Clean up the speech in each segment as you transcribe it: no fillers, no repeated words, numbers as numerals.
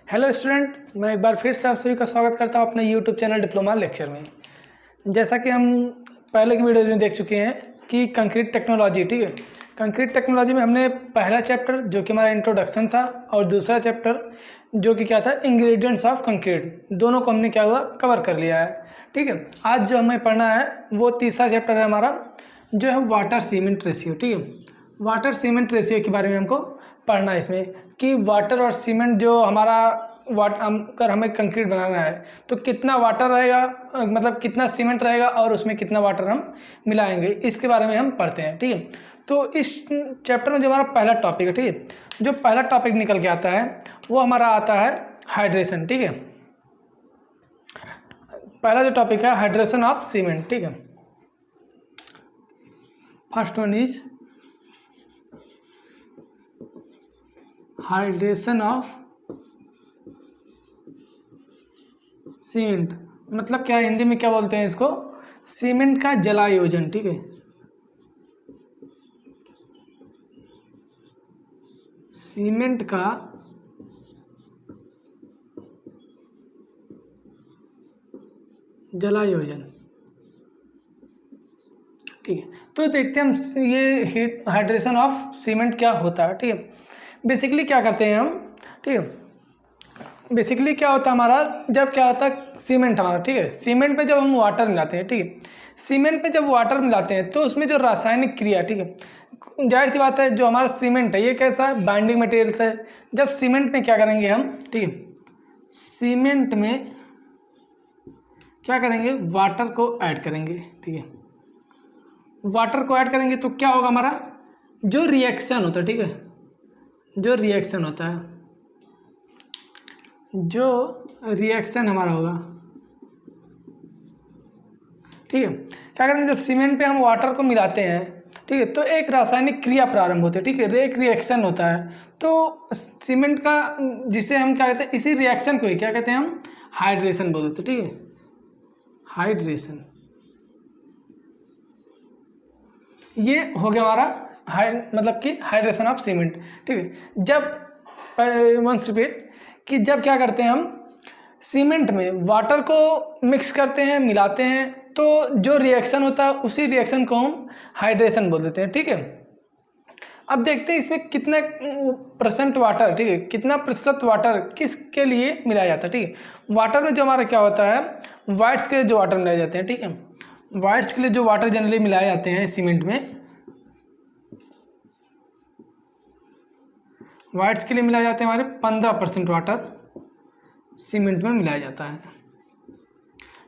Hello student, मैं एक बार फिर से आप सभी का स्वागत करता हूं अपने यूट्यूब चैनल डिप्लोमा लेक्चर में। जैसा कि हम पहले की वीडियोज़ में देख चुके हैं कि कंक्रीट टेक्नोलॉजी, ठीक है। कंक्रीट टेक्नोलॉजी में हमने पहला चैप्टर जो कि हमारा इंट्रोडक्शन था और दूसरा चैप्टर जो कि क्या था, इंग्रेडिएंट्स ऑफ कंक्रीट, दोनों को हमने क्या हुआ कवर कर लिया है, ठीक है। आज जो हमें पढ़ना है वो तीसरा चैप्टर है हमारा, जो है वाटर सीमेंट रेशियो, ठीक है। वाटर सीमेंट रेशियो के बारे में हमको पढ़ना है इसमें कि वाटर और सीमेंट जो हमारा अगर हमें कंक्रीट बनाना है तो कितना वाटर रहेगा, मतलब कितना सीमेंट रहेगा और उसमें कितना वाटर हम मिलाएंगे, इसके बारे में हम पढ़ते हैं, ठीक है। तो इस चैप्टर में जो हमारा पहला टॉपिक है, ठीक है, जो पहला टॉपिक निकल के आता है वो हमारा आता है हाइड्रेशन, ठीक है। पहला जो टॉपिक है हाइड्रेशन ऑफ सीमेंट, ठीक है। First one is hydration of cement, मतलब क्या, हिंदी में क्या बोलते हैं इसको, सीमेंट का जलायोजन, ठीक है। सीमेंट का जलायोजन, ठीक है। तो देखते हैं हम ये हाइड्रेशन ऑफ सीमेंट क्या होता है, ठीक है। बेसिकली क्या करते हैं हम, ठीक है। बेसिकली क्या होता है हमारा, जब क्या होता है सीमेंट हमारा, ठीक है, सीमेंट पे जब हम वाटर मिलाते हैं, ठीक है, सीमेंट पे जब वाटर मिलाते हैं तो उसमें जो रासायनिक क्रिया, ठीक है, जाहिर सी बात है जो हमारा सीमेंट है ये कैसा है, बाइंडिंग मटेरियल है। जब सीमेंट में क्या करेंगे हम, ठीक है, सीमेंट में क्या करेंगे, वाटर को ऐड करेंगे, ठीक है। वाटर को ऐड करेंगे तो क्या होगा, हमारा जो रिएक्शन होता है, ठीक है, जो रिएक्शन होता है, जो रिएक्शन हमारा होगा, ठीक है। क्या करेंगे, जब सीमेंट पे हम वाटर को मिलाते हैं, ठीक है, तो एक रासायनिक क्रिया प्रारंभ होती है, ठीक है, एक रिएक्शन होता है। तो सीमेंट का, जिसे हम क्या कहते हैं, इसी रिएक्शन को ही क्या कहते हैं हम, हाइड्रेशन बोल देते हैं, ठीक है, हाइड्रेशन। ये हो गया हमारा मतलब कि हाइड्रेशन ऑफ सीमेंट, ठीक है। जब वंस रिपीट कि जब क्या करते हैं हम सीमेंट में वाटर को मिक्स करते हैं, मिलाते हैं, तो जो रिएक्शन होता है उसी रिएक्शन को हम हाइड्रेशन बोल देते हैं, ठीक है। अब देखते हैं इसमें कितना परसेंट वाटर, ठीक है, कितना प्रतिशत वाटर किसके लिए मिलाया जाता है, ठीक है। वाटर में जो हमारा क्या होता है, वाइट्स के जो वाटर मिलाए जाते हैं, ठीक है, वाइट्स के लिए जो वाटर जनरली मिलाए जाते हैं सीमेंट में, वाइट्स के लिए मिलाए जाते हैं हमारे 15% वाटर सीमेंट में मिलाया जाता है,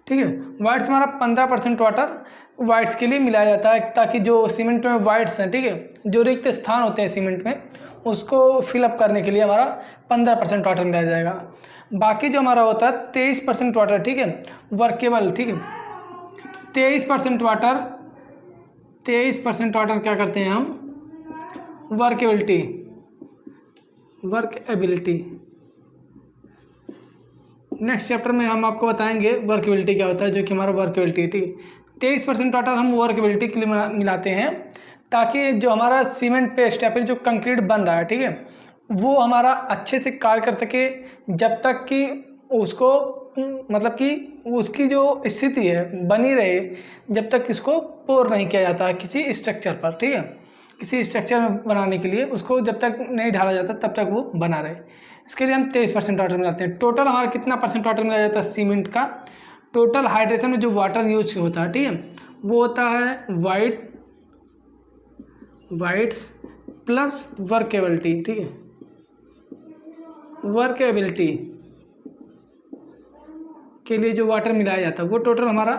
ठीक है। वाइट्स हमारा 15% वाटर वाइट्स के लिए मिलाया जाता है, ताकि जो सीमेंट में वाइट्स हैं, ठीक है, जो रिक्त स्थान होते हैं सीमेंट में उसको फिलअप करने के लिए हमारा 15% वाटर मिलाया जाएगा। बाकी जो हमारा होता है 23% वाटर, ठीक है, वर्केबल, ठीक है, 23% वाटर, 23% वाटर क्या करते हैं हम, वर्कएबिलिटी। नेक्स्ट चैप्टर में हम आपको बताएंगे वर्कएबिलिटी क्या होता है, जो कि हमारा वर्कएबिलिटी, ठीक है। 23% वाटर हम वर्कएबिलिटी के लिए मिलाते हैं, ताकि जो हमारा सीमेंट पेस्ट या फिर जो कंक्रीट बन रहा है, ठीक है, वो हमारा अच्छे से कार्य कर सके, जब तक कि उसको मतलब कि उसकी जो स्थिति है बनी रहे, जब तक इसको पोर नहीं किया जाता है किसी स्ट्रक्चर पर, ठीक है, किसी स्ट्रक्चर में बनाने के लिए उसको जब तक नहीं ढाला जाता तब तक वो बना रहे, इसके लिए हम 23% वाटर मिलाते हैं। टोटल हमारा कितना परसेंट वाटर मिलाया जाता है सीमेंट का, टोटल हाइड्रेशन में जो वाटर यूज होता है, ठीक है, वो होता है वाइट्स प्लस वर्केबिलिटी, ठीक है, वर्केबिलिटी के लिए जो वाटर मिलाया जाता है वो टोटल हमारा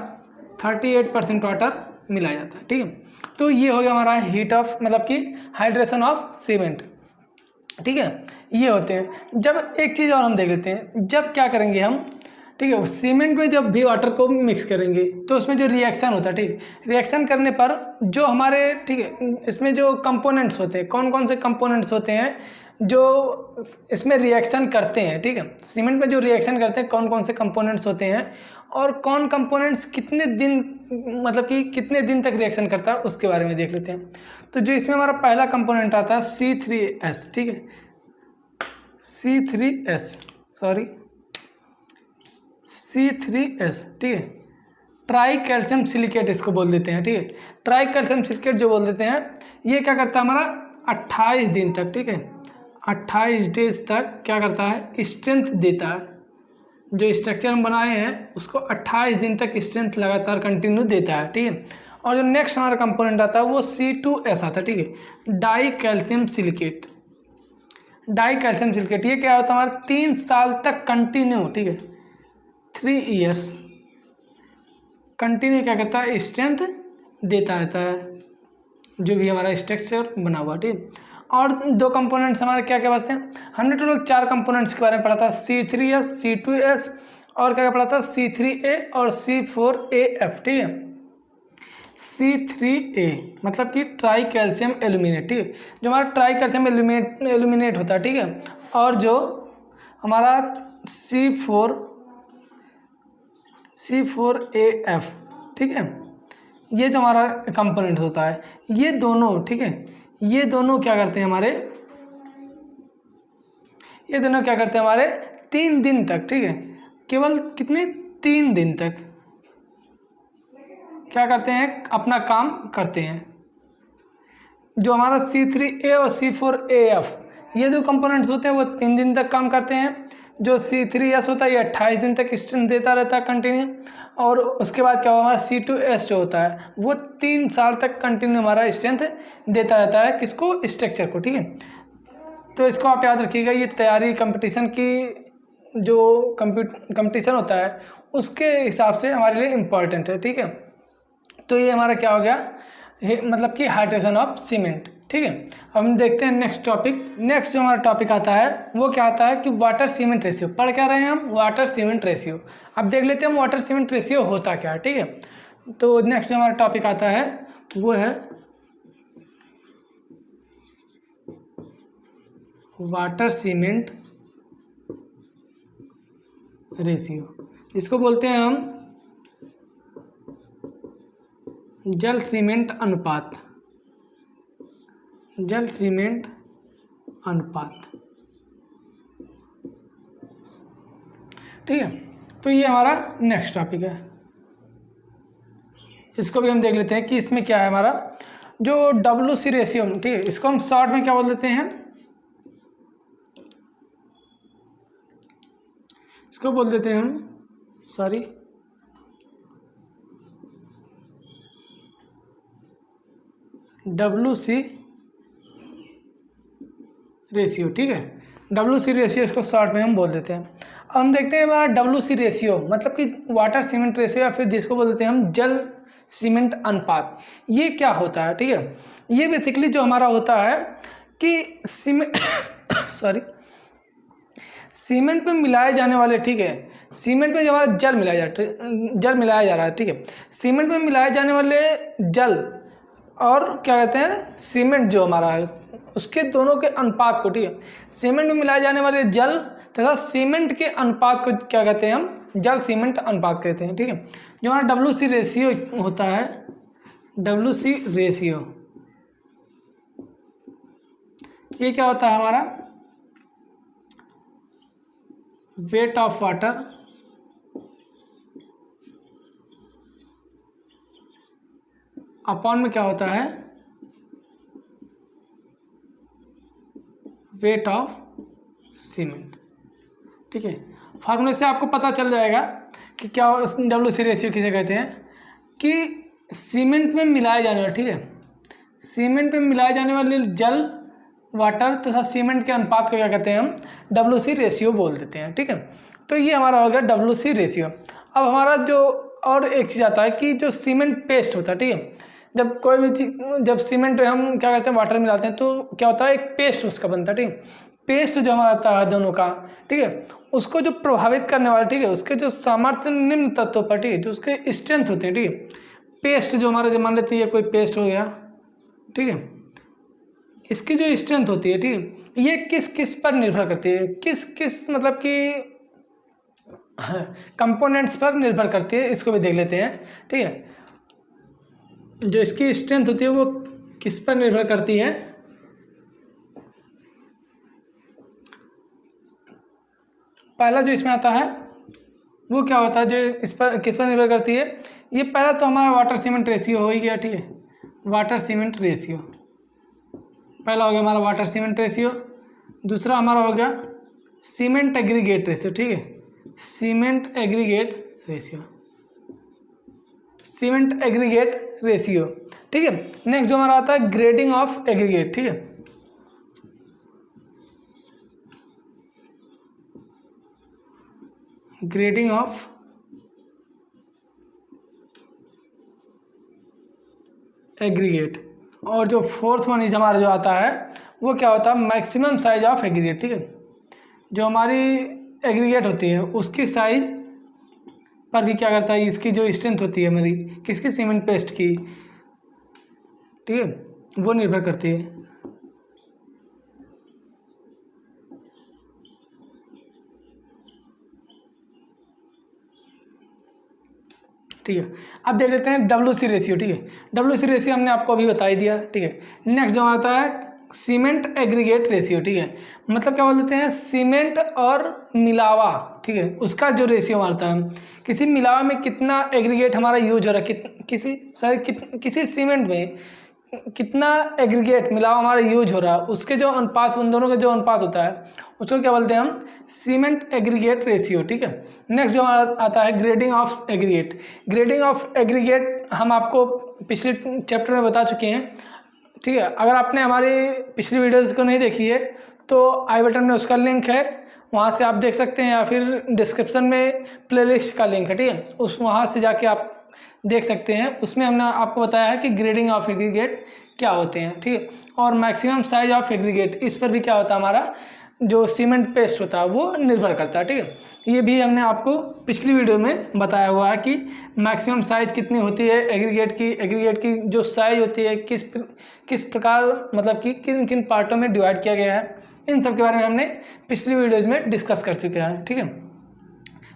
38% वाटर मिलाया जाता है, ठीक है। तो ये हो गया हमारा हीट ऑफ, मतलब कि हाइड्रेशन ऑफ सीमेंट, ठीक है, ये होते हैं। जब एक चीज़ और हम देख लेते हैं, जब क्या करेंगे हम, ठीक है, सीमेंट में जब भी वाटर को मिक्स करेंगे तो उसमें जो रिएक्शन होता है, ठीक, रिएक्शन करने पर जो हमारे, ठीक है, इसमें जो कंपोनेंट्स होते हैं, कौन कौन से कंपोनेंट्स होते हैं जो इसमें रिएक्शन करते हैं, ठीक है, सीमेंट में जो रिएक्शन करते हैं कौन कौन से कंपोनेंट्स होते हैं, और कौन कंपोनेंट्स कितने दिन, मतलब कि कितने दिन तक रिएक्शन करता है, उसके बारे में देख लेते हैं। तो जो इसमें हमारा पहला कंपोनेंट आता है C3S, ठीक है, C3S C3S, ठीक है, ट्राई कैल्शियम सिलिकेट इसको बोल देते हैं, ठीक है। ट्राई कैल्शियम सिलिकेट जो बोल देते हैं, ये क्या करता है हमारा 28 दिन तक, ठीक है, 28 डेज तक क्या करता है, स्ट्रेंथ देता है। जो स्ट्रक्चर हम बनाए हैं उसको 28 दिन तक स्ट्रेंथ लगातार कंटिन्यू देता है, ठीक है। और जो नेक्स्ट हमारा कंपोनेंट आता है वो C2S आता है, ठीक है, die calcium silicate. Die calcium silicate ये क्या होता है हमारा 3 साल तक कंटिन्यू, ठीक है, 3 ईयर्स कंटिन्यू क्या करता है, स्ट्रेंथ देता रहता है, जो भी हमारा स्ट्रक्चर बना हुआ, ठीक। और दो कंपोनेंट्स हमारे क्या क्या बचते हैं, हमने टोटल 4 कंपोनेंट्स के बारे में पढ़ा था, C3S, C2S और क्या क्या पढ़ा था, C3A और C4AF, ठीक है। C3A मतलब कि ट्राई कैल्शियम एल्यूमिनेट, ठीक है, जो हमारा ट्राई कैल्शियम एल्यूमिनेट होता है, ठीक है। और जो हमारा C4AF, ठीक है, ये जो हमारा कंपोनेंट होता है, ये दोनों, ठीक है, ये दोनों क्या करते हैं हमारे, ये दोनों क्या करते हैं हमारे 3 दिन तक, ठीक है, केवल कितने 3 दिन तक क्या करते हैं, अपना काम करते हैं। जो हमारा C3A और C4AF ये जो कंपोनेंट्स होते हैं वो 3 दिन तक काम करते हैं। जो C3S होता है ये 28 दिन तक स्ट्रेंथ देता रहता है कंटिन्यू। और उसके बाद क्या हुआ, हमारा C2S जो होता है वो 3 साल तक कंटिन्यू हमारा स्ट्रेंथ देता रहता है, किसको, स्ट्रक्चर को, ठीक है। तो इसको आप याद रखिएगा, ये तैयारी कंपटीशन की जो कंपटीशन होता है उसके हिसाब से हमारे लिए इम्पॉर्टेंट है, ठीक है। तो ये हमारा क्या हो गया, मतलब कि हाइड्रेशन ऑफ सीमेंट, ठीक है। अब हम देखते हैं नेक्स्ट टॉपिक। नेक्स्ट जो हमारा टॉपिक आता है वो क्या आता है कि वाटर सीमेंट रेशियो। पढ़ क्या रहे हैं हम, वाटर सीमेंट रेशियो। अब देख लेते हैं हम वाटर सीमेंट रेशियो होता क्या है, ठीक है। तो नेक्स्ट जो हमारा टॉपिक आता है वो है वाटर सीमेंट रेशियो। इसको बोलते हैं हम जल सीमेंट अनुपात, जल सीमेंट अनुपात, ठीक है। तो ये हमारा नेक्स्ट टॉपिक है, इसको भी हम देख लेते हैं कि इसमें क्या है हमारा जो WC रेशियो, ठीक है। इसको हम शॉर्ट में क्या बोल देते हैं, इसको बोल देते हैं हम WC रेशियो, ठीक है। WC रेशियो इसको शॉर्ट में हम बोल देते हैं। अब हम देखते हैं हमारा WC रेशियो मतलब कि वाटर सीमेंट रेशियो, या फिर जिसको बोल देते हैं हम जल सीमेंट अनुपात। ये क्या होता है, ठीक है। ये बेसिकली जो हमारा होता है कि सीमेंट में मिलाए जाने वाले, ठीक है, सीमेंट में जो हमारा जल मिलाया जा रहा है, ठीक है। सीमेंट में मिलाए जाने वाले जल और क्या कहते हैं सीमेंट जो हमारा है उसके दोनों के अनुपात को, ठीक है। सीमेंट में मिलाए जाने वाले जल तथा सीमेंट के अनुपात को क्या कहते हैं हम, जल सीमेंट अनुपात कहते हैं, ठीक है। जो हमारा WC रेशियो होता है, WC रेशियो, ये क्या होता है हमारा वेट ऑफ वाटर अपॉन में क्या होता है वेट ऑफ सीमेंट, ठीक है। फार्मूले से आपको पता चल जाएगा कि क्या WC रेशियो किसे कहते हैं, कि सीमेंट में मिलाए जाने वाले, ठीक है, सीमेंट में मिलाए जाने वाले जल, वाटर तथा सीमेंट के अनुपात को क्या कहते हैं हम WC रेशियो बोल देते हैं, ठीक है। तो ये हमारा हो गया WC रेशियो। अब हमारा जो और एक चीज़ आता है कि जो सीमेंट पेस्ट होता है, ठीक है, जब कोई भी चीज, जब सीमेंट हम क्या करते हैं वाटर मिलाते हैं तो क्या होता है एक पेस्ट उसका बनता है, ठीक है। पेस्ट जो हमारा आता है दोनों का, ठीक है, उसको जो प्रभावित करने वाला, ठीक है, उसके जो सामर्थ्य निम्न तत्वों पर, ठीक है, जो उसके स्ट्रेंथ होते हैं, ठीक है। पेस्ट जो हमारा, जो मान लेते हैं ये कोई पेस्ट हो गया, ठीक है, इसकी जो स्ट्रेंथ होती है, ठीक है, ये किस किस पर निर्भर करती है, किस किस मतलब कि कंपोनेंट्स पर निर्भर करती है, इसको भी देख लेते हैं, ठीक है। जो इसकी स्ट्रेंथ होती है वो किस पर निर्भर करती है, पहला जो इसमें आता है वो क्या होता है, जो इस पर किस पर निर्भर करती है, ये पहला तो हमारा वाटर सीमेंट रेशियो हो ही गया, ठीक है, वाटर सीमेंट रेशियो पहला हो गया हमारा वाटर सीमेंट रेशियो। दूसरा हमारा हो गया सीमेंट एग्रीगेट रेशियो, ठीक है, cement aggregate ratio, cement aggregate ratio, ठीक है। नेक्स्ट जो हमारा आता है ग्रेडिंग ऑफ एग्रीगेट, ठीक है, ग्रेडिंग ऑफ एग्रीगेट। और जो फोर्थ वन इज हमारा जो आता है वो क्या होता है, मैक्सिमम साइज ऑफ एग्रीगेट, ठीक है, जो हमारी एग्रीगेट होती है उसकी साइज पर भी क्या करता है, इसकी जो स्ट्रेंथ होती है हमारी किसकी, सीमेंट पेस्ट की, ठीक है, वो निर्भर करती है। ठीक है, अब देख लेते हैं WC रेशियो, ठीक है, WC रेशियो हमने आपको अभी बता ही दिया, ठीक है। नेक्स्ट जो आता है सीमेंट एग्रीगेट रेशियो, ठीक है, मतलब क्या बोल देते हैं, सीमेंट और मिलावा, ठीक है, उसका जो रेशियो मारता है, किसी मिलावा में कितना एग्रीगेट हमारा यूज हो रहा है, किसी सीमेंट में कितना एग्रीगेट मिलावा हमारा यूज हो रहा है, उसके जो अनुपात, उन दोनों का जो अनुपात होता है उसको क्या बोलते हैं हम, सीमेंट एग्रीगेट रेशियो, ठीक है। नेक्स्ट जो आता है grading of aggregate. Grading of aggregate हम आपको पिछले चैप्टर में बता चुके हैं, ठीक है। अगर आपने हमारी पिछली वीडियोज़ को नहीं देखी है तो आई बटन में उसका लिंक है, वहाँ से आप देख सकते हैं, या फिर डिस्क्रिप्शन में प्लेलिस्ट का लिंक है, ठीक है, उस वहाँ से जाके आप देख सकते हैं। उसमें हमने आपको बताया है कि ग्रेडिंग ऑफ एग्रीगेट क्या होते हैं, ठीक है, और मैक्सिमम साइज ऑफ एग्रीगेट, इस पर भी क्या होता है, हमारा जो सीमेंट पेस्ट होता है वो निर्भर करता है, ठीक है। ये भी हमने आपको पिछली वीडियो में बताया हुआ है कि मैक्सिमम साइज कितनी होती है एग्रीगेट की जो साइज होती है किस प्रकार, मतलब कि किन किन पार्टों में डिवाइड किया गया है, इन सब के बारे में हमने पिछली वीडियोज़ में डिस्कस कर चुके हैं, ठीक है।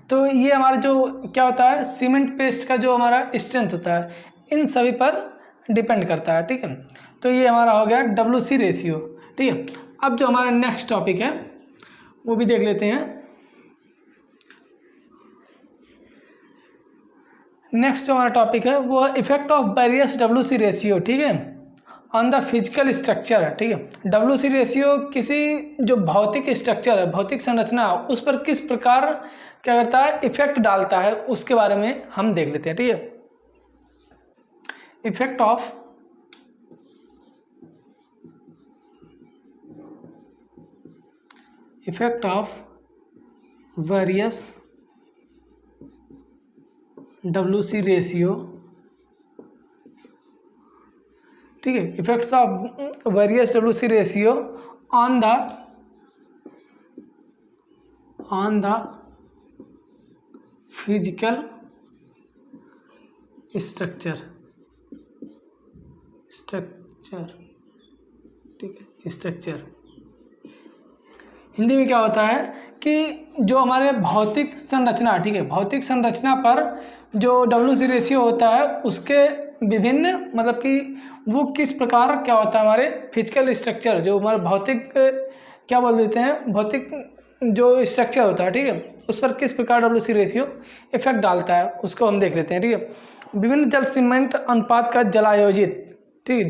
तो ये हमारा जो क्या होता है, सीमेंट पेस्ट का जो हमारा स्ट्रेंथ होता है इन सभी पर डिपेंड करता है, ठीक है। तो ये हमारा हो गया WC रेशियो, ठीक है। अब जो हमारा नेक्स्ट टॉपिक है वो भी देख लेते हैं। नेक्स्ट जो हमारा टॉपिक है वो effect of various WC ratio, ठीक है, ऑन द फिजिकल स्ट्रक्चर, ठीक है। WC रेशियो किसी जो भौतिक स्ट्रक्चर है, भौतिक संरचना, उस पर किस प्रकार क्या करता है, इफेक्ट डालता है, उसके बारे में हम देख लेते हैं, ठीक है। Effect of various WC ratio, ठीक है, effects of various WC ratio on the physical structure, ठीक है, स्ट्रक्चर। हिंदी में क्या होता है कि जो हमारे भौतिक संरचना, ठीक है, भौतिक संरचना पर जो WC रेशियो होता है उसके विभिन्न, मतलब कि वो किस प्रकार क्या होता है, हमारे फिजिकल स्ट्रक्चर, जो हमारे भौतिक क्या बोल देते हैं, भौतिक जो स्ट्रक्चर होता है, ठीक है, उस पर किस प्रकार WC रेशियो इफेक्ट डालता है, उसको हम देख लेते हैं, ठीक है। विभिन्न जल सीमेंट अनुपात का जलायोजित, ठीक है,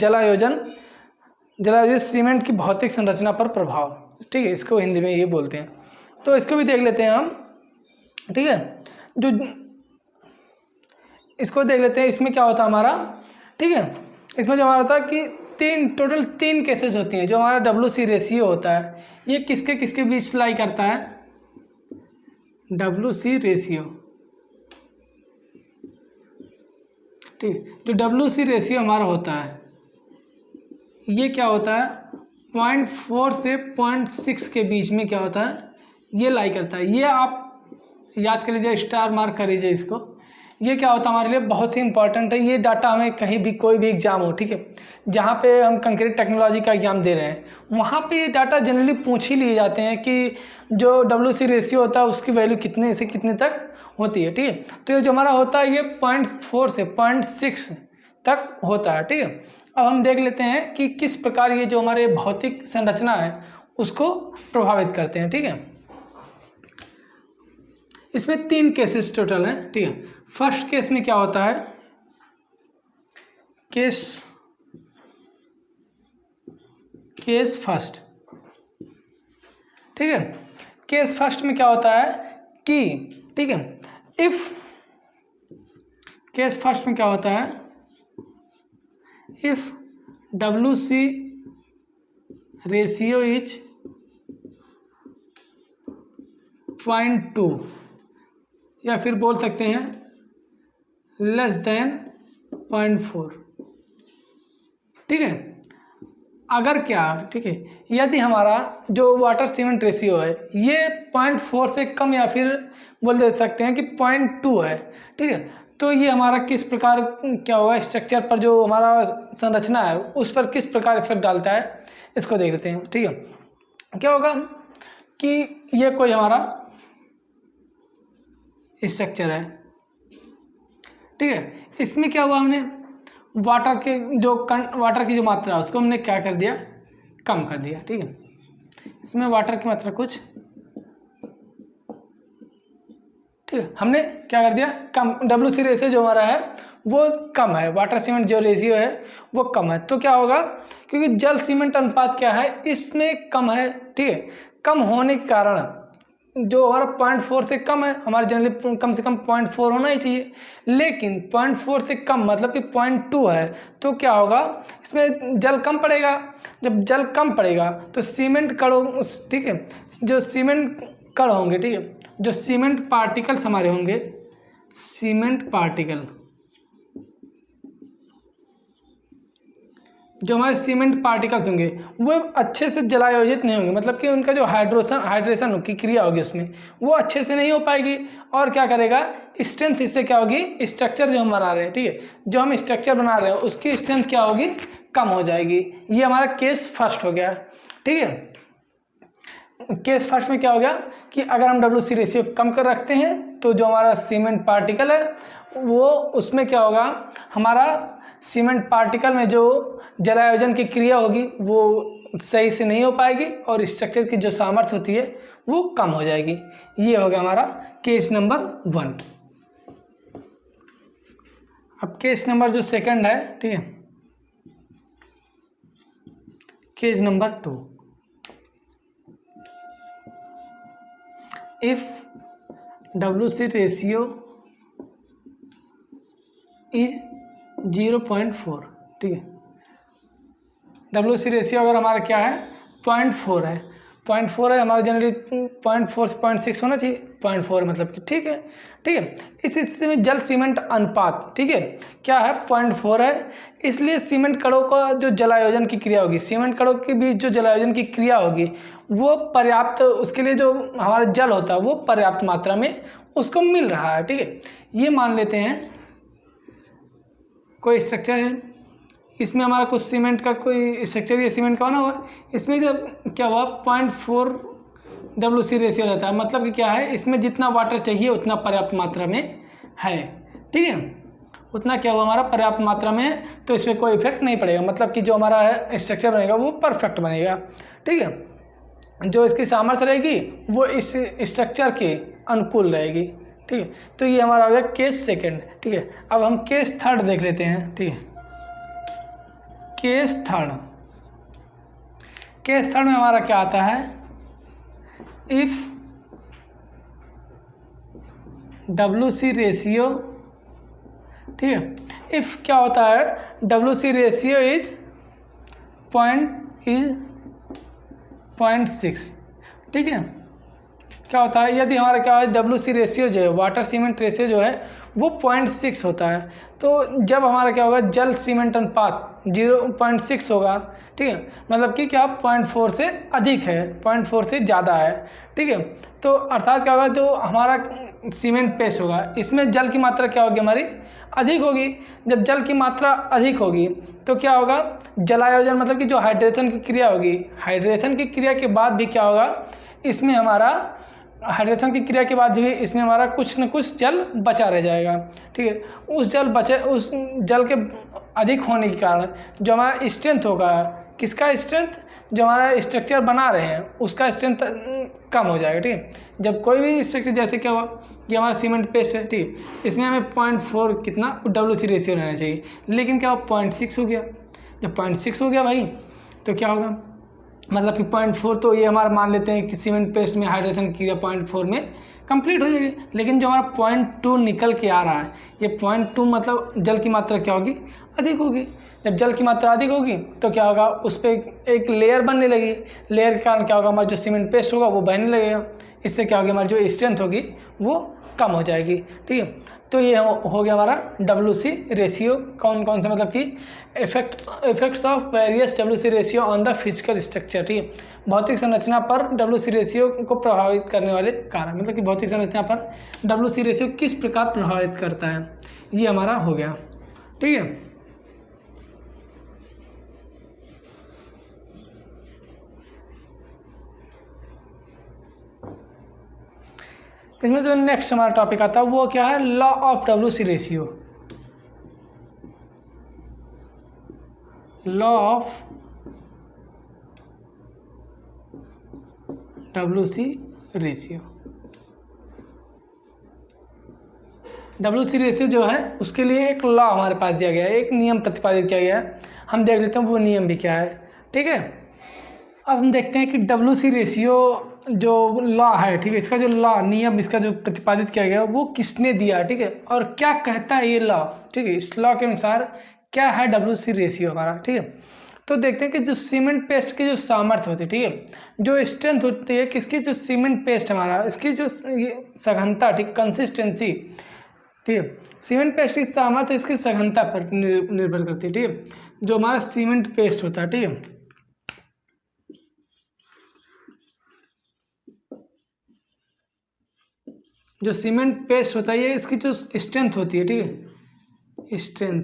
जलायोजित सीमेंट की भौतिक संरचना पर प्रभाव, ठीक है, इसको हिंदी में ये बोलते हैं। तो इसको भी देख लेते हैं हम, ठीक है, जो इसको देख लेते हैं, इसमें क्या होता है हमारा, ठीक है, इसमें जो हमारा होता है कि टोटल तीन केसेस होती हैं। जो हमारा WC रेशियो होता है ये किसके किसके बीच लाई करता है, WC रेशियो, ठीक, जो WC रेशियो हमारा होता है ये क्या होता है, 0.4 से 0.6 के बीच में क्या होता है, ये लाई करता है। ये आप याद कर लीजिए, स्टार मार्क कर लीजिए इसको। ये क्या होता है हमारे लिए बहुत ही इंपॉर्टेंट है, ये डाटा हमें कहीं भी कोई भी एग्जाम हो, ठीक है, जहाँ पे हम कंक्रीट टेक्नोलॉजी का एग्जाम दे रहे हैं वहाँ पे ये डाटा जनरली पूछ ही लिए जाते हैं कि जो WC रेशियो होता है उसकी वैल्यू कितने से कितने तक होती है, ठीक है। तो ये जो हमारा होता है ये 0.4 से 0.6 तक होता है, ठीक है। अब हम देख लेते हैं कि किस प्रकार ये जो हमारे भौतिक संरचना है उसको प्रभावित करते हैं, ठीक है। इसमें 3 केसेस टोटल हैं, ठीक है। फर्स्ट केस में क्या होता है, केस फर्स्ट, ठीक है। केस फर्स्ट में क्या होता है कि, ठीक है, इफ केस फर्स्ट में क्या होता है, इफ WC रेशियो इज 0.2 या फिर बोल सकते हैं लेस देन 0.4, ठीक है। अगर क्या, ठीक है, यदि हमारा जो वाटर सीमेंट रेशियो है ये 0.4 से कम या फिर बोल दे सकते हैं कि 0.2 है, ठीक है, तो ये हमारा किस प्रकार क्या होगा, स्ट्रक्चर पर जो हमारा संरचना है उस पर किस प्रकार इफेक्ट डालता है, इसको देख लेते हैं, ठीक है। क्या होगा कि ये कोई हमारा स्ट्रक्चर है, ठीक है। इसमें क्या हुआ, हमने वाटर की जो मात्रा है उसको हमने क्या कर दिया, कम कर दिया, ठीक है। इसमें वाटर की मात्रा कुछ, ठीक है, हमने क्या कर दिया, कम। WC रेशियो जो हमारा है वो कम है, वाटर सीमेंट जो रेशियो है वो कम है, तो क्या होगा, क्योंकि जल सीमेंट अनुपात क्या है इसमें कम है, ठीक है। कम होने के कारण जो हमारा 0.4 से कम है, हमारा जनरली कम से कम 0.4 होना ही चाहिए, लेकिन 0.4 से कम मतलब कि 0.2 है, तो क्या होगा, इसमें जल कम पड़ेगा। जब जल कम पड़ेगा तो सीमेंट कणों, ठीक है, जो सीमेंट कण होंगे, ठीक है, जो सीमेंट पार्टिकल्स हमारे होंगे, सीमेंट पार्टिकल, जो हमारे सीमेंट पार्टिकल्स होंगे वो अच्छे से जलायोजित नहीं होंगे, मतलब कि उनका जो हाइड्रेशन की क्रिया होगी उसमें वो अच्छे से नहीं हो पाएगी, और क्या करेगा, स्ट्रेंथ इससे क्या होगी, स्ट्रक्चर जो हम बना रहे हैं, ठीक है, जो हम स्ट्रक्चर बना रहे हैं उसकी स्ट्रेंथ क्या होगी, कम हो जाएगी। ये हमारा केस फर्स्ट हो गया, ठीक है। केस फर्स्ट में क्या हो गया कि अगर हम WC रेशियो कम कर रखते हैं तो जो हमारा सीमेंट पार्टिकल है वो, उसमें क्या होगा, हमारा सीमेंट पार्टिकल में जो जलायोजन की क्रिया होगी वो सही से नहीं हो पाएगी और स्ट्रक्चर की जो सामर्थ्य होती है वो कम हो जाएगी। ये हो गया हमारा केस नंबर 1। अब केस नंबर जो सेकंड है, ठीक है, case number 2, if WC ratio is 0.4, ठीक है। WC रेशियो अगर हमारा क्या है, 0.4 है, 0.4 है, हमारा जनरली 0.4 से 0.6 होना चाहिए, 0.4 मतलब कि ठीक है, ठीक है। इस स्थिति में जल सीमेंट अनुपात, ठीक है, क्या है, 0.4 है, इसलिए सीमेंट कणों का जो जलायोजन की क्रिया होगी, सीमेंट कणों के बीच जो जलायोजन की क्रिया होगी वो पर्याप्त, उसके लिए जो हमारा जल होता है वो पर्याप्त मात्रा में उसको मिल रहा है, ठीक है। ये मान लेते हैं कोई स्ट्रक्चर है, इसमें हमारा कुछ सीमेंट का कोई स्ट्रक्चर या सीमेंट का बना हुआ है, इसमें जब क्या हुआ 0.4 WC रेशियो रहता है, मतलब कि क्या है, इसमें जितना वाटर चाहिए उतना पर्याप्त मात्रा में है, ठीक है, उतना क्या हुआ हमारा पर्याप्त मात्रा में है, तो इसमें कोई इफेक्ट नहीं पड़ेगा, मतलब कि जो हमारा है स्ट्रक्चर बनेगा वो परफेक्ट बनेगा, ठीक है। जो इसकी सामर्थ्य रहेगी वो इस स्ट्रक्चर के अनुकूल रहेगी, ठीक है। तो ये हमारा हो गया केस सेकंड, ठीक है। अब हम केस थर्ड देख लेते हैं, ठीक है। केस थर्ड में हमारा क्या आता है, इफ WC रेशियो, ठीक है, इफ क्या होता है, WC रेशियो इज 0.6, ठीक है। क्या होता है, यदि हमारा क्या है, WC रेशियो जो है, वाटर सीमेंट रेशियो जो है वो 0.6 होता है, तो जब हमारा क्या होगा, जल सीमेंट अनुपात 0.6 होगा, ठीक है, मतलब कि क्या 0.4 से अधिक है, 0.4 से ज़्यादा है, ठीक है। तो अर्थात क्या होगा, जो हमारा सीमेंट पेस्ट होगा इसमें जल की मात्रा क्या होगी, हमारी अधिक होगी। जब जल की मात्रा अधिक होगी तो क्या होगा, जलायोजन मतलब कि जो हाइड्रेशन की क्रिया होगी, हाइड्रेशन की क्रिया के बाद भी क्या होगा, इसमें हमारा हाइड्रेशन की क्रिया के बाद भी इसमें हमारा कुछ न कुछ जल बचा रह जाएगा, ठीक है। उस जल के अधिक होने के कारण जो हमारा स्ट्रेंथ होगा किसका स्ट्रेंथ, जो हमारा स्ट्रक्चर बना रहे हैं उसका स्ट्रेंथ कम हो जाएगा, ठीक है। जब कोई भी स्ट्रक्चर, जैसे क्या हुआ कि हमारा सीमेंट पेस्ट है, ठीक है, इसमें हमें 0.4 कितना WC रेशियो रहना चाहिए, लेकिन क्या हुआ 0.6 हो गया। जब 0.6 हो गया भाई तो क्या होगा, मतलब कि 0.4 तो ये हमारा मान लेते हैं कि सीमेंट पेस्ट में हाइड्रेशन क्रिया 0.4 में कंप्लीट हो जाएगी, लेकिन जो हमारा 0.2 निकल के आ रहा है, ये 0.2 मतलब जल की मात्रा क्या होगी, अधिक होगी। जब जल की मात्रा अधिक होगी तो क्या होगा, उस पर एक लेयर बनने लगी, लेयर के कारण क्या होगा, हमारा जो सीमेंट पेस्ट होगा वो बहने लगेगा, इससे क्या होगी, हमारी जो स्ट्रेंथ होगी वो कम हो जाएगी, ठीक है। तो ये हो गया हमारा WC रेशियो, कौन कौन से मतलब कि effects of various WC ratio on the physical structure, ठीक है। भौतिक संरचना पर WC रेशियो को प्रभावित करने वाले कारण, मतलब कि भौतिक संरचना पर WC रेशियो किस प्रकार प्रभावित करता है, ये हमारा हो गया, ठीक है। इसमें जो नेक्स्ट हमारा टॉपिक आता है वो क्या है, law of WC ratio. Law of WC ratio. WC ratio जो है उसके लिए एक लॉ हमारे पास दिया गया है, एक नियम प्रतिपादित किया गया है। हम देख लेते हैं वो नियम भी क्या है, ठीक है। अब हम देखते हैं कि WC रेशियो जो लॉ है, ठीक है, इसका जो लॉ नियम इसका जो प्रतिपादित किया गया वो किसने दिया, ठीक है, और क्या कहता है ये लॉ, ठीक है। इस लॉ के अनुसार क्या है WC रेशियो हमारा, ठीक है। तो देखते हैं कि जो सीमेंट पेस्ट की जो सामर्थ्य होती है, ठीक है, जो स्ट्रेंथ होती है किसकी, जो सीमेंट पेस्ट हमारा, इसकी जो सघनता, ठीक है, कंसिस्टेंसी, ठीक है, सीमेंट पेस्ट की सामर्थ्य इसकी सघनता पर निर्भर करती है, ठीक है। जो हमारा सीमेंट पेस्ट होता है, ठीक है, जो सीमेंट पेस्ट होता है ये इसकी जो स्ट्रेंथ होती है, ठीक है, स्ट्रेंथ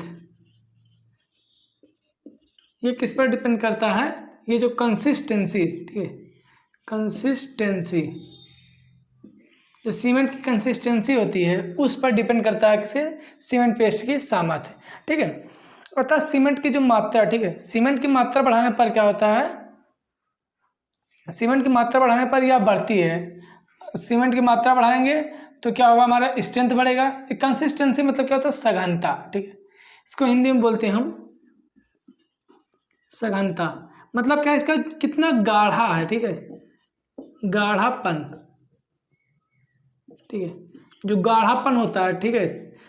ये किस पर डिपेंड करता है, ये जो कंसिस्टेंसी, ठीक है, कंसिस्टेंसी जो सीमेंट की कंसिस्टेंसी होती है उस पर डिपेंड करता है किसे, सीमेंट पेस्ट की सामर्थ्य, ठीक है। अर्थात सीमेंट की जो मात्रा, ठीक है, सीमेंट की मात्रा बढ़ाने पर क्या होता है, सीमेंट की मात्रा बढ़ाने पर यह बढ़ती है, सीमेंट की मात्रा बढ़ाएंगे तो क्या होगा, हमारा स्ट्रेंथ बढ़ेगा। कंसिस्टेंसी मतलब क्या होता है, सघनता, ठीक है, इसको हिंदी में बोलते हैं हम सघनता। मतलब क्या, इसका कितना गाढ़ा है, ठीक है, गाढ़ापन, ठीक है, जो गाढ़ापन होता है, ठीक है,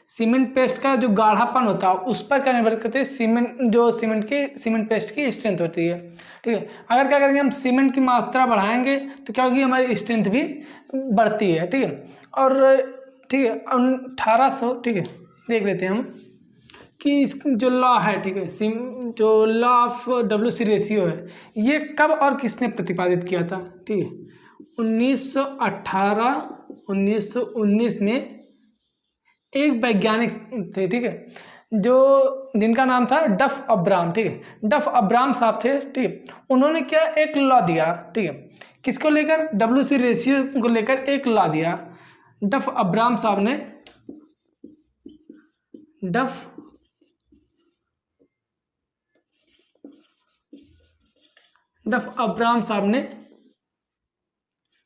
सीमेंट पेस्ट का जो गाढ़ापन होता है उस पर क्या निर्भर करते हैं, सीमेंट पेस्ट की स्ट्रेंथ होती है, ठीक है। अगर क्या करेंगे हम सीमेंट की मात्रा बढ़ाएंगे तो क्या होगी, हमारी स्ट्रेंथ भी बढ़ती है, ठीक है। और ठीक है 1800, ठीक है, देख लेते हैं हम कि जो लॉ है, ठीक है, जो लॉ ऑफ WC रेशियो है ये कब और किसने प्रतिपादित किया था, ठीक है, 1919 में एक वैज्ञानिक थे, ठीक है, जो जिनका नाम था डफ अब्राम, ठीक है, डफ अब्राम साहब थे, ठीक है। उन्होंने क्या एक लॉ दिया, ठीक है, किसको लेकर, WC रेशियो को लेकर एक लॉ दिया डफ अब्राम साहब ने। डफ अब्राम साहब ने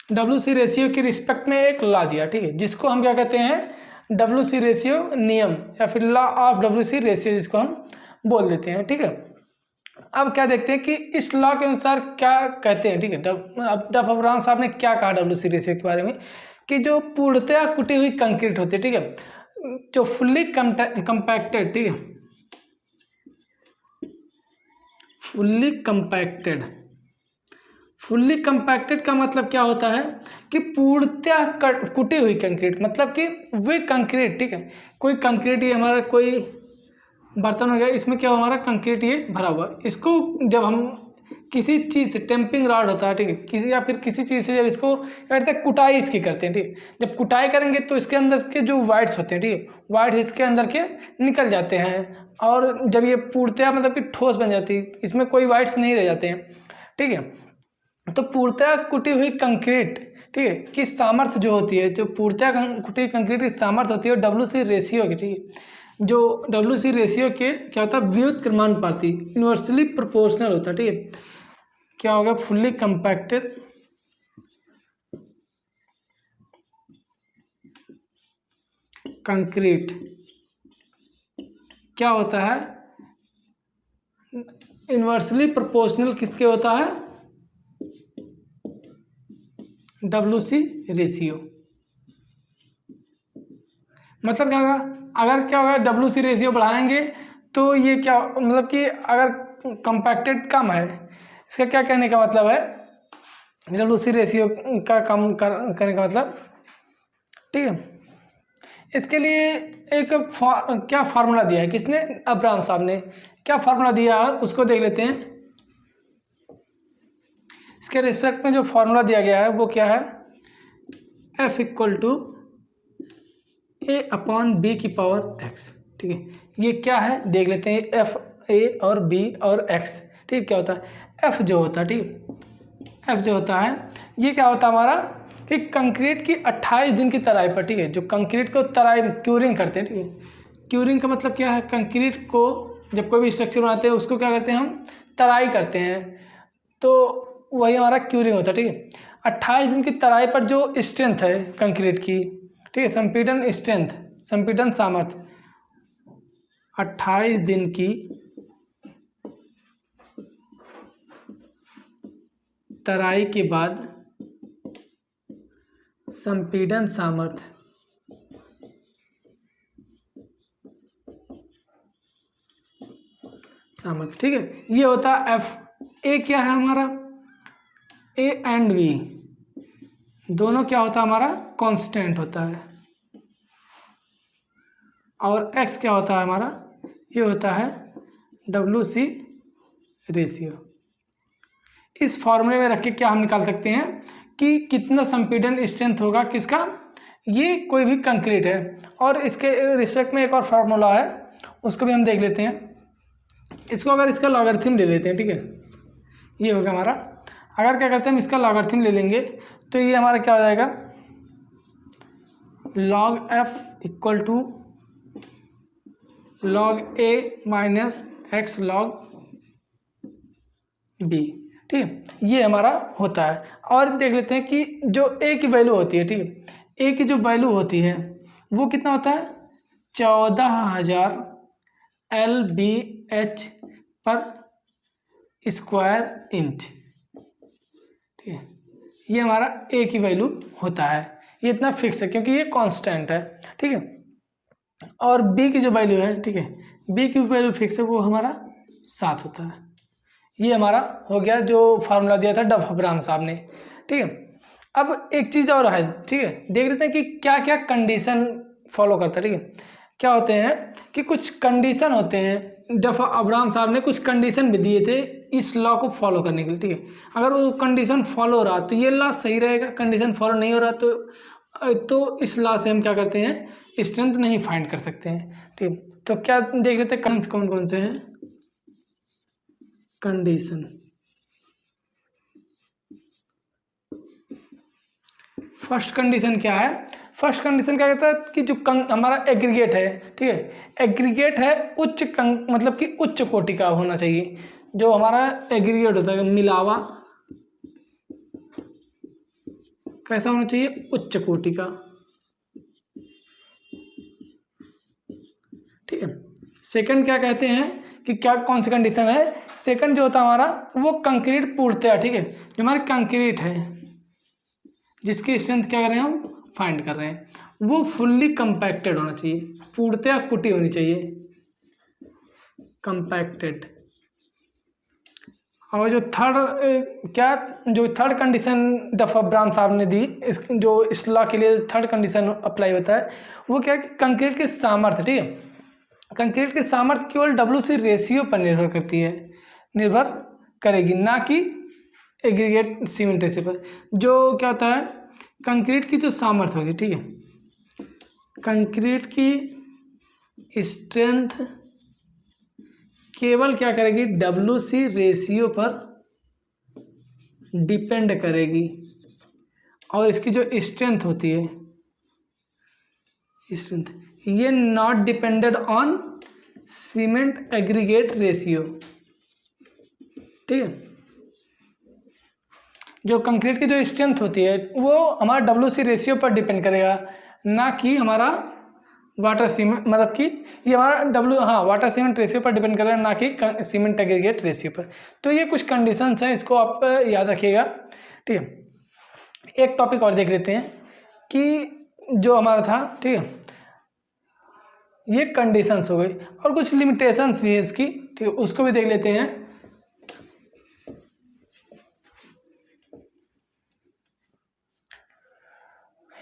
WC रेशियो के रिस्पेक्ट में एक लॉ दिया, ठीक है, जिसको हम क्या कहते हैं, WC रेशियो नियम या फिर लॉ ऑफ WC रेशियो जिसको हम बोल देते हैं, ठीक है। अब क्या देखते हैं कि इस लॉ के अनुसार क्या कहते हैं, ठीक है। डफ अब्राम साहब ने क्या कहा WC रेशियो के बारे में, कि जो पूर्णतया कुटी हुई कंक्रीट होती है, ठीक है, जो फुल्ली कंपैक्टेड, ठीक है, फुल्ली कंपैक्टेड का मतलब क्या होता है कि पूर्णतया कुटी हुई कंक्रीट, मतलब कि वे कंक्रीट, ठीक है, कोई कंक्रीट ये हमारा कोई बर्तन हो गया, इसमें क्या हमारा कंक्रीट ये भरा हुआ, इसको जब हम किसी चीज़ से टेम्पिंग रॉड होता है, ठीक है, किसी या फिर किसी चीज़ से जब इसको क्या करते हैं, कुटाई इसकी करते हैं, ठीक है। जब कुटाई करेंगे तो इसके अंदर के जो वाइट्स होते हैं, ठीक है, वाइट इसके अंदर के निकल जाते हैं, और जब ये पूर्णतया मतलब कि ठोस बन जाती है, इसमें कोई वाइट्स नहीं रह जाते हैं, ठीक है। तो पूर्णतया कुटी हुई कंक्रीट, ठीक है, की सामर्थ्य जो होती है, जो पूर्णतया कुटी हुई कंक्रीट की सामर्थ्य होती है WC रेशियो की, ठीक है, जो WC रेशियो के क्या होता है, व्युत्क्रमानुपाती, इन्वर्सली प्रोपोर्शनल होता है, ठीक है। क्या होगा, फुल्ली कंपैक्टेड कंक्रीट क्या होता है, इन्वर्सली प्रोपोर्शनल किसके होता है, WC रेशियो। मतलब क्या होगा, अगर क्या होगा WC रेशियो बढ़ाएंगे तो ये क्या मतलब कि अगर कंपैक्टेड कम है, इसका क्या कहने का मतलब है, WC रेशियो का कम करने का मतलब, ठीक है। इसके लिए एक क्या फार्मूला दिया है, किसने, अब्राहम साहब ने। क्या फार्मूला दिया है उसको देख लेते हैं। इसके रिस्पेक्ट में जो फार्मूला दिया गया है वो क्या है, F इक्वल टू A/B की पावर x, ठीक है। ये क्या है देख लेते हैं, F A और B और x, ठीक। क्या होता है F जो होता है, ठीक, F जो होता है ये क्या होता है हमारा, कि कंक्रीट की 28 दिन की तराई पर, ठीक है, जो कंक्रीट को तराई क्यूरिंग करते हैं, ठीक है। क्यूरिंग का मतलब क्या है, कंक्रीट को जब कोई भी स्ट्रक्चर बनाते हैं उसको क्या करते हैं हम, तराई करते हैं, तो वही हमारा क्यूरिंग होता है, ठीक है। 28 दिन की तराई पर जो स्ट्रेंथ है कंक्रीट की, ठीक है, संपीड़न स्ट्रेंथ, संपीड़न सामर्थ्य 28 दिन की तराई के बाद संपीड़न सामर्थ्य, ठीक है, ये होता है F। A क्या है हमारा, A एंड B दोनों क्या होता है हमारा, कांस्टेंट होता है, और X क्या होता है हमारा, ये होता है WC रेशियो। इस फॉर्मूले में रख के क्या हम निकाल सकते हैं कि कितना संपीड़न स्ट्रेंथ होगा किसका, ये कोई भी कंक्रीट है। और इसके रिस्पेक्ट में एक और फार्मूला है, उसको भी हम देख लेते हैं। इसको अगर इसका लॉगरिथम ले लेते हैं, ठीक है, ये होगा हमारा, अगर क्या करते हैं हम इसका लॉगरिथम ले लेंगे तो ये हमारा क्या हो जाएगा, log F equal to log A minus x log B, ठीक है, ये हमारा होता है। और देख लेते हैं कि जो A की वैल्यू होती है, ठीक है, A की जो वैल्यू होती है वो कितना होता है, 14,000 lbh पर स्क्वायर इंच, ठीक है। ये हमारा A की वैल्यू होता है, ये इतना फिक्स है क्योंकि ये कांस्टेंट है, ठीक है। और B की जो वैल्यू है, ठीक है, B की वैल्यू फिक्स है, वो हमारा 7 होता है। ये हमारा हो गया जो फार्मूला दिया था डफ अब्राहम साहब ने, ठीक है। अब एक चीज़ और है, ठीक है, देख लेते हैं कि क्या क्या कंडीशन फॉलो करता है, ठीक है। क्या होते हैं कि कुछ कंडीशन होते हैं, डफ अब्राहम साहब ने कुछ कंडीशन भी दिए थे इस लॉ को फॉलो करने के लिए, ठीक है। अगर वो कंडीशन फॉलो हो रहा तो ये लॉ सही रहेगा, कंडीशन फॉलो नहीं हो रहा तो इस लॉ से हम क्या करते हैं, स्ट्रेंथ नहीं फाइंड कर सकते हैं, ठीक। तो क्या देख लेते हैं कौन कौन से हैं कंडीशन। फर्स्ट कंडीशन क्या है, फर्स्ट कंडीशन क्या कहता है कि जो हमारा एग्रीगेट है, ठीक है, एग्रीगेट है उच्च मतलब कि उच्च कोटि का होना चाहिए। जो हमारा एग्रीगेट होता है मिलावा कैसा होना चाहिए, उच्च कोटि का, ठीक है। सेकंड क्या कहते हैं कि क्या कौन सी कंडीशन है, सेकंड जो होता है हमारा वो कंक्रीट पूर्णतया, ठीक है, जो हमारे कंक्रीट है जिसकी स्ट्रेंथ क्या कर रहे हैं हम फाइंड कर रहे हैं, वो फुल्ली कंपैक्टेड होना चाहिए, पूर्णतया कुटी होनी चाहिए, कंपैक्टेड। और जो थर्ड कंडीशन डफ अब्राहम साहब ने दी, इस लॉ के लिए थर्ड कंडीशन अप्लाई होता है, वो क्या है कि कंक्रीट की सामर्थ्य, ठीक है, कंक्रीट की सामर्थ्य केवल WC रेशियो पर निर्भर करेगी, ना कि एग्रीगेट सीमेंट रेशियो पर। जो क्या होता है कंक्रीट की जो सामर्थ्य होगी, ठीक है, कंक्रीट की स्ट्रेंथ केवल क्या करेगी, WC रेशियो पर डिपेंड करेगी, और इसकी जो स्ट्रेंथ होती है, स्ट्रेंथ ये not depended on cement aggregate ratio, ठीक है। जो कंक्रीट की जो स्ट्रेंथ होती है वो हमारा WC रेशियो पर डिपेंड करेगा, ना कि हमारा वाटर सीमेंट, मतलब कि ये हमारा वाटर सीमेंट रेशियो पर डिपेंड करेगा, ना कि सीमेंट एग्रीगेट रेशियो पर। तो ये कुछ कंडीशंस हैं, इसको आप याद रखिएगा, ठीक है। एक टॉपिक और देख लेते हैं कि जो हमारा था, ठीक है, ये कंडीशंस हो गई और कुछ लिमिटेशंस भी है इसकी, ठीक है, उसको भी देख लेते हैं।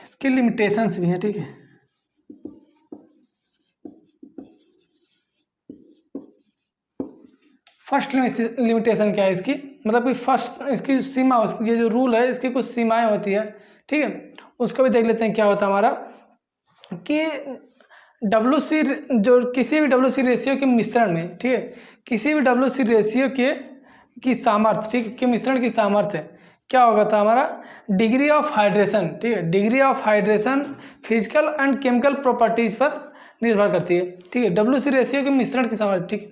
इसके लिमिटेशंस भी हैं, ठीक है। फर्स्ट लिमिटेशन क्या है इसकी, मतलब कि फर्स्ट इसकी सीमा, उसकी ये जो रूल है इसकी कुछ सीमाएं होती है, ठीक है। उसको भी देख लेते हैं क्या होता है हमारा कि WC जो किसी भी WC रेशियो के मिश्रण में, ठीक है, किसी भी WC रेशियो की सामर्थ्य, ठीक है, के मिश्रण की सामर्थ्य क्या होगा था हमारा डिग्री ऑफ हाइड्रेशन, ठीक है। Degree of hydration physical and chemical properties पर निर्भर करती है, ठीक है। WC रेशियो के मिश्रण की सामर्थ्य, ठीक है,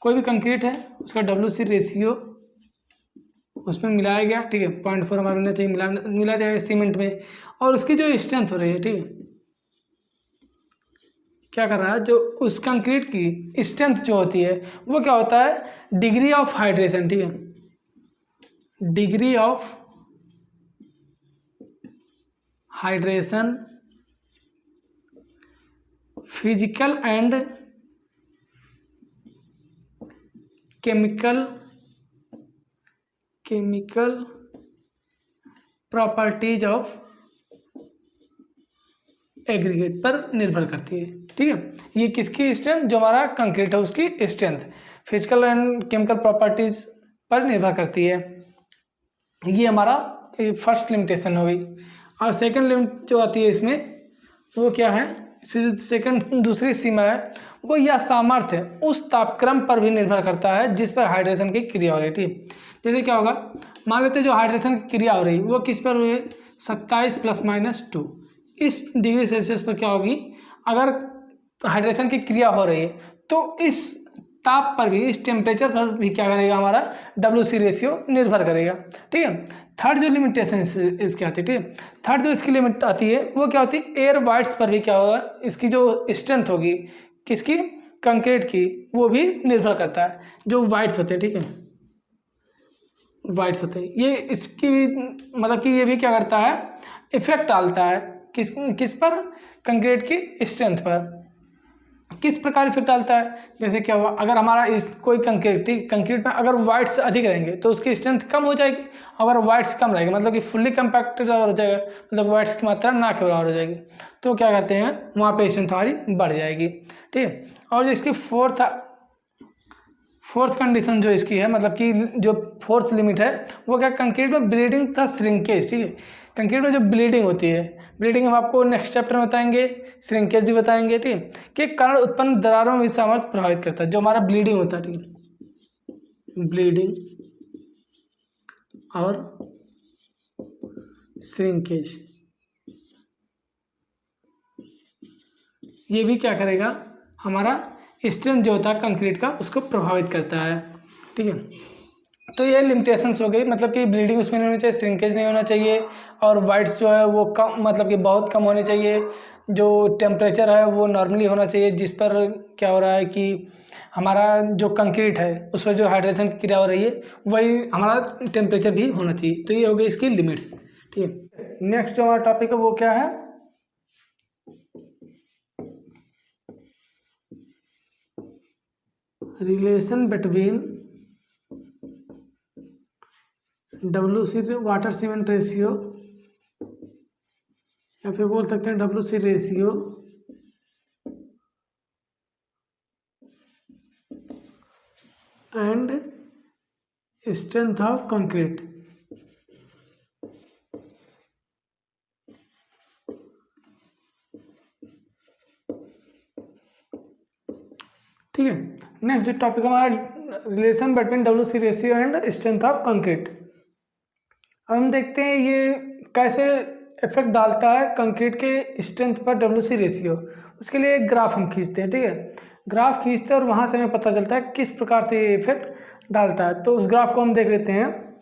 कोई भी कंक्रीट है उसका WC रेशियो उसमें मिलाया गया, ठीक है, 0.4 हमारा मिलना चाहिए, मिला जाएगा सीमेंट में, और उसकी जो स्ट्रेंथ हो रही है, ठीक है, क्या कर रहा है, जो उस कंक्रीट की स्ट्रेंथ जो होती है वो क्या होता है डिग्री ऑफ हाइड्रेशन, ठीक है, degree of hydration physical and chemical properties of aggregate पर निर्भर करती है, ठीक है। ये किसकी स्ट्रेंथ, जो हमारा कंक्रीट है उसकी strength physical and chemical properties पर निर्भर करती है। ये हमारा फर्स्ट लिमिटेशन हो गई। और सेकंड लिमिट जो आती है इसमें वो क्या है, सेकंड दूसरी सीमा है वो यह सामर्थ्य उस तापक्रम पर भी निर्भर करता है जिस पर हाइड्रेशन की क्रिया हो रही है। जैसे क्या होगा, मान लेते हैं जो हाइड्रेशन की क्रिया हो रही है वो किस पर हुई है 27 ± 2 इस डिग्री सेल्सियस पर क्या होगी। अगर हाइड्रेशन की क्रिया हो रही है तो इस ताप पर भी, इस टेम्परेचर पर भी क्या करेगा हमारा WC रेशियो निर्भर करेगा, ठीक है। थर्ड जो लिमिटेशन इसकी आती है, ठीक है, थर्ड जो इसकी लिमिट आती है वो क्या होती है एयर वाइट्स पर भी क्या होगा, इसकी जो स्ट्रेंथ होगी किसकी, कंक्रीट की, वो भी निर्भर करता है। जो वाइट्स होते हैं, ठीक है, वाइट्स होते हैं, ये इसकी भी मतलब कि ये भी क्या करता है इफेक्ट डालता है किस पर, कंक्रीट की स्ट्रेंथ पर। किस प्रकार इफेक्ट डालता है, जैसे क्या हुआ, अगर हमारा इस कोई कंक्रीट में अगर वाइट्स अधिक रहेंगे तो उसकी स्ट्रेंथ कम हो जाएगी। अगर वाइट्स कम रहेगी मतलब कि फुल्ली कम्पैक्टेड हो जाएगा, मतलब वाइट्स की मात्रा ना के बराबर हो जाएगी, तो क्या करते हैं वहाँ पे स्ट्रेंथ हमारी बढ़ जाएगी, ठीक है। और जो इसकी फोर्थ कंडीशन जो इसकी है, मतलब कि जो फोर्थ लिमिट है वो क्या, कंक्रीट में ब्लीडिंग तथा श्रिंकेज, ठीक है। कंक्रीट में जो ब्लीडिंग होती है, ब्लीडिंग हम आपको नेक्स्ट चैप्टर में बताएंगे, श्रिंकेज भी बताएंगे, ठीक है, के कारण उत्पन्न दरारों में सामर्थ्य प्रभावित करता है। जो हमारा ब्लीडिंग होता है, ठीक है, ब्लीडिंग और श्रिंकेज, ये भी क्या करेगा हमारा स्ट्रेंथ जो होता है कंक्रीट का उसको प्रभावित करता है, ठीक है। तो ये लिमिटेशंस हो गई, मतलब कि ब्लीडिंग उसमें नहीं होनी चाहिए, श्रिंकेज नहीं होना चाहिए, और वाइट्स जो है वो कम, मतलब कि बहुत कम होने चाहिए। जो टेम्परेचर है वो नॉर्मली होना चाहिए, जिस पर क्या हो रहा है कि हमारा जो कंक्रीट है उस पर जो हाइड्रेशन की क्रिया हो रही है वही हमारा टेम्परेचर भी होना चाहिए। तो ये हो गई इसकी लिमिट्स, ठीक है। नेक्स्ट जो हमारा टॉपिक है वो क्या है, relation between WC water cement ratio, या फिर बोल सकते हैं WC ratio and strength of concrete. ठीक है, नेक्स्ट जो टॉपिक हमारा relation between WC ratio and strength of concrete. अब हम देखते हैं ये कैसे इफेक्ट डालता है कंक्रीट के स्ट्रेंथ पर WC रेशियो, उसके लिए एक ग्राफ हम खींचते हैं। ठीक है, ग्राफ खींचते हैं और वहाँ से हमें पता चलता है किस प्रकार से ये इफेक्ट डालता है। तो उस ग्राफ को हम देख लेते हैं।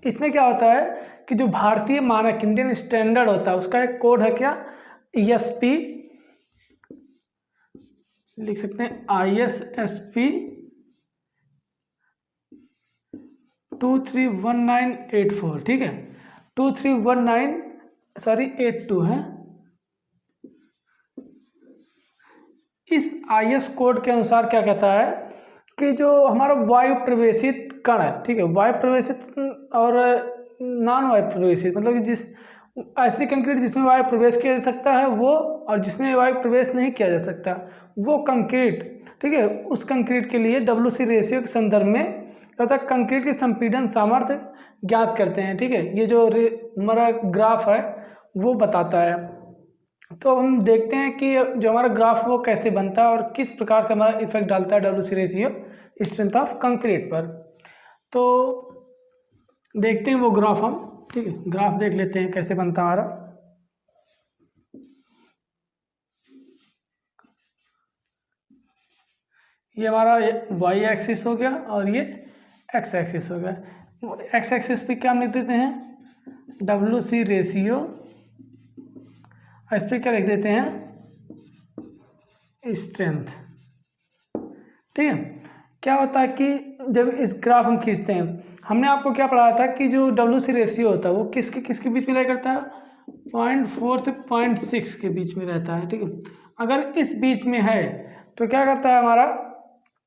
इसमें क्या होता है कि जो भारतीय मानक इंडियन स्टैंडर्ड होता है उसका एक कोड है क्या, ESP, लिख सकते हैं ISSP 231984। ठीक है, 82 है। इस IS कोड के अनुसार क्या कहता है कि जो हमारा वायु प्रवेशित कण है, ठीक है, वायु प्रवेशित और नॉन वायु प्रवेशित, मतलब कि जिस ऐसी कंक्रीट जिसमें वायु प्रवेश किया जा सकता है वो, और जिसमें वायु प्रवेश नहीं किया जा सकता वो कंक्रीट, ठीक है, उस कंक्रीट के लिए WC रेशियो के संदर्भ में क्या होता है, कंक्रीट की संपीड़न सामर्थ्य ज्ञात करते हैं। ठीक है, ये जो हमारा ग्राफ है वो बताता है। तो हम देखते हैं कि जो हमारा ग्राफ वो कैसे बनता है और किस प्रकार से हमारा इफेक्ट डालता है WC ratio strength of concrete पर। तो देखते हैं वो ग्राफ हम, ठीक है, ग्राफ देख लेते हैं कैसे बनता है हमारा। ये हमारा Y एक्सिस हो गया और ये X एक्सिस हो गया। X एक्सिस पे क्या हम लिख देते हैं, WC रेशियो, इस पर क्या लिख देते हैं, स्ट्रेंथ। ठीक है, क्या होता है कि जब इस ग्राफ हम खींचते हैं, हमने आपको क्या पढ़ाया था कि जो WC रेशियो होता है वो किसके बीच में रहा करता है, 0.4 से 0.6 के बीच में रहता है। ठीक है, अगर इस बीच में है तो क्या करता है, हमारा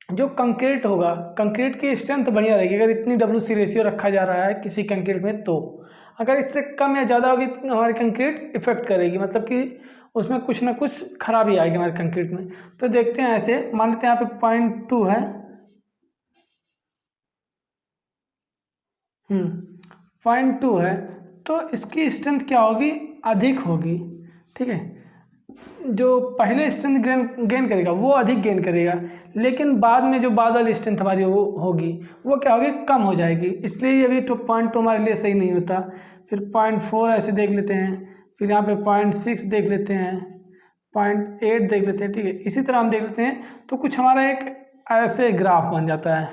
जो कंक्रीट होगा, कंक्रीट की स्ट्रेंथ बढ़िया रहेगी। अगर इतनी WC रेशियो रखा जा रहा है किसी कंक्रीट में, तो अगर इससे कम या ज़्यादा होगी तो हमारी कंक्रीट इफेक्ट करेगी, मतलब कि उसमें कुछ ना कुछ खराबी आएगी हमारे कंक्रीट में। तो देखते हैं, ऐसे मान लेते हैं यहाँ पे 0.2 है, 0.2 है, तो इसकी स्ट्रेंथ क्या होगी, अधिक होगी। ठीक है, जो पहले स्ट्रेंथ गेन करेगा वो अधिक गेन करेगा, लेकिन बाद में जो बाद वाली स्ट्रेंथ हमारी वो होगी वो क्या होगी, कम हो जाएगी। इसलिए अभी 0.2 हमारे लिए सही नहीं होता। फिर 0.4 ऐसे देख लेते हैं, फिर यहाँ पे 0.6 देख लेते हैं, 0.8 देख लेते हैं। ठीक है, इसी तरह हम देख लेते हैं तो कुछ हमारा एक ऐसे ग्राफ बन जाता है।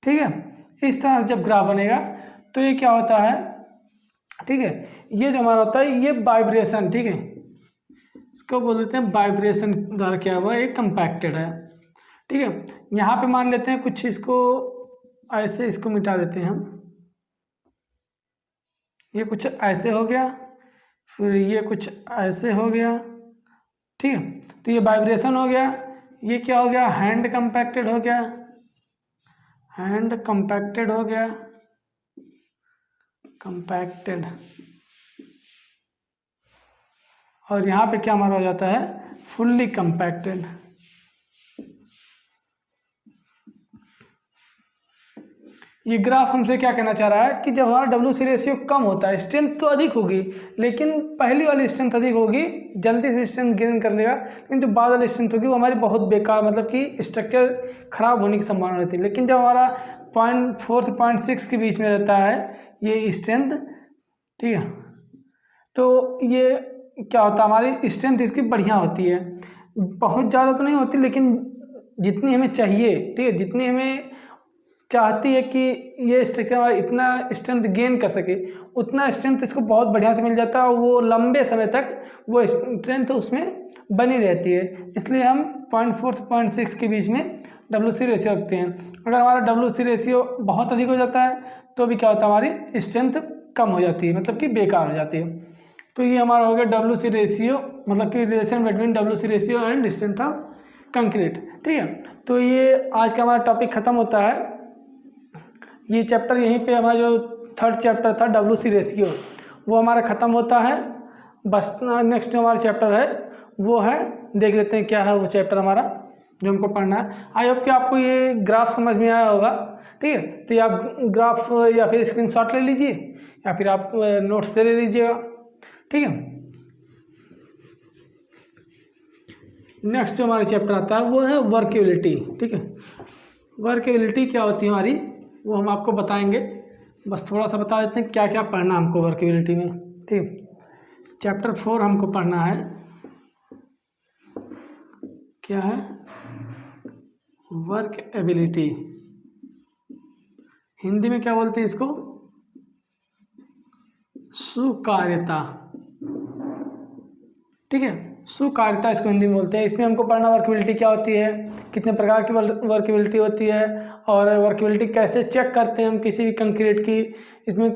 ठीक है, इस तरह से जब ग्राफ बनेगा तो ये क्या होता है, ठीक है, ये जो हमारा होता है ये वाइब्रेशन, ठीक है, इसको बोल देते हैं वाइब्रेशन द्वारा क्या हुआ, ये कंपैक्टेड है। ठीक है, यहाँ पे मान लेते हैं कुछ, इसको ऐसे, इसको मिटा देते हैं हम, ये कुछ ऐसे हो गया, फिर ये कुछ ऐसे हो गया। ठीक है, तो ये वाइब्रेशन हो गया। ये क्या हो गया, हैंड कंपैक्टेड हो गया, हैंड कंपैक्टेड हो गया, कंपैक्टेड। और यहाँ पे क्या हमारा हो जाता है, फुल्ली कंपैक्टेड। ये ग्राफ हमसे क्या कहना चाह रहा है कि जब हमारा WC रेशियो कम होता है, स्ट्रेंथ तो अधिक होगी, लेकिन पहली वाली स्ट्रेंथ अधिक होगी, जल्दी से स्ट्रेंथ गेन कर लेगा, लेकिन जो बाद वाली स्ट्रेंथ होगी वो हमारी बहुत बेकार, मतलब कि स्ट्रक्चर खराब होने की संभावना रहती है। लेकिन जब हमारा 0.4 से 0.6 के बीच में रहता है ये स्ट्रेंथ, ठीक है, तो ये क्या होता है, हमारी स्ट्रेंथ इसकी बढ़िया होती है। बहुत ज़्यादा तो नहीं होती, लेकिन जितनी हमें चाहिए, ठीक है, जितनी हमें चाहती है कि ये स्ट्रक्चर हमारा इतना स्ट्रेंथ गेन कर सके, उतना स्ट्रेंथ इसको बहुत बढ़िया से मिल जाता है और वो लंबे समय तक वो स्ट्रेंथ उसमें बनी रहती है। इसलिए हम 0.4 से 0.6 के बीच में WC रेशियो रखते हैं। अगर हमारा WC रेशियो बहुत अधिक हो जाता है तो भी क्या होता है, हमारी स्ट्रेंथ कम हो जाती है, मतलब कि बेकार हो जाती है। तो ये हमारा हो गया WC रेशियो, मतलब कि relation between WC ratio and strength of concrete. ठीक है, तो ये आज का हमारा टॉपिक ख़त्म होता है। ये चैप्टर यहीं पे हमारा जो 3rd चैप्टर था WC रेशियो वो हमारा ख़त्म होता है। बस नेक्स्ट जो हमारा चैप्टर है वो है, देख लेते हैं क्या है वो चैप्टर हमारा जो हमको पढ़ना है। आई होप कि आपको ये ग्राफ समझ में आया होगा। ठीक है, तो ये आप ग्राफ या फिर स्क्रीनशॉट ले लीजिए या फिर आप नोट्स से ले लीजिएगा। ठीक है, नेक्स्ट जो हमारा चैप्टर आता है वो है वर्केबिलिटी। ठीक है, वर्केबिलिटी क्या होती है हमारी वो हम आपको बताएंगे। बस थोड़ा सा बता देते हैं क्या क्या पढ़ना हमको वर्केबिलिटी में। ठीक है, चैप्टर 4 हमको पढ़ना है, क्या है? Work ability. हिंदी में क्या बोलते हैं इसको? सुकार्यता। ठीक है, सुकार्यता इसको हिंदी में बोलते हैं। इसमें हमको पढ़ना वर्कबिलिटी क्या होती है, कितने प्रकार की वर्कबिलिटी होती है, और वर्कबिलिटी कैसे चेक करते हैं हम किसी भी कंक्रीट की। इसमें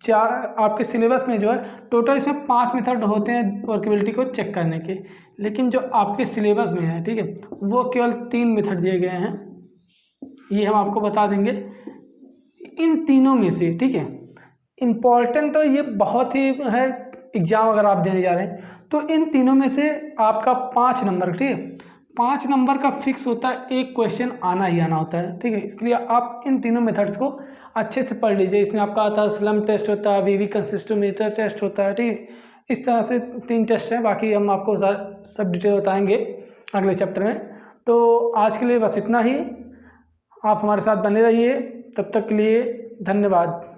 4 आपके सिलेबस में जो है टोटल इसमें 5 मेथड होते हैं वर्कबिलिटी को चेक करने के, लेकिन जो आपके सिलेबस में है, ठीक है, वो केवल 3 मेथड दिए गए हैं। ये हम आपको बता देंगे। इन तीनों में से, ठीक है, इम्पॉर्टेंट तो ये बहुत ही है, एग्जाम अगर आप देने जा रहे हैं तो इन तीनों में से आपका 5 नंबर, ठीक है, 5 नंबर का फिक्स होता है, एक क्वेश्चन आना ही आना होता है। ठीक है, इसलिए आप इन तीनों मेथड्स को अच्छे से पढ़ लीजिए। इसमें आपका आता है स्लम टेस्ट होता है, वीवी कंसिस्टोमीटर टेस्ट होता है, ठीक है, इस तरह से 3 टेस्ट हैं। बाकी हम आपको सब डिटेल बताएंगे अगले चैप्टर में। तो आज के लिए बस इतना ही। आप हमारे साथ बने रहिए, तब तक के लिए धन्यवाद।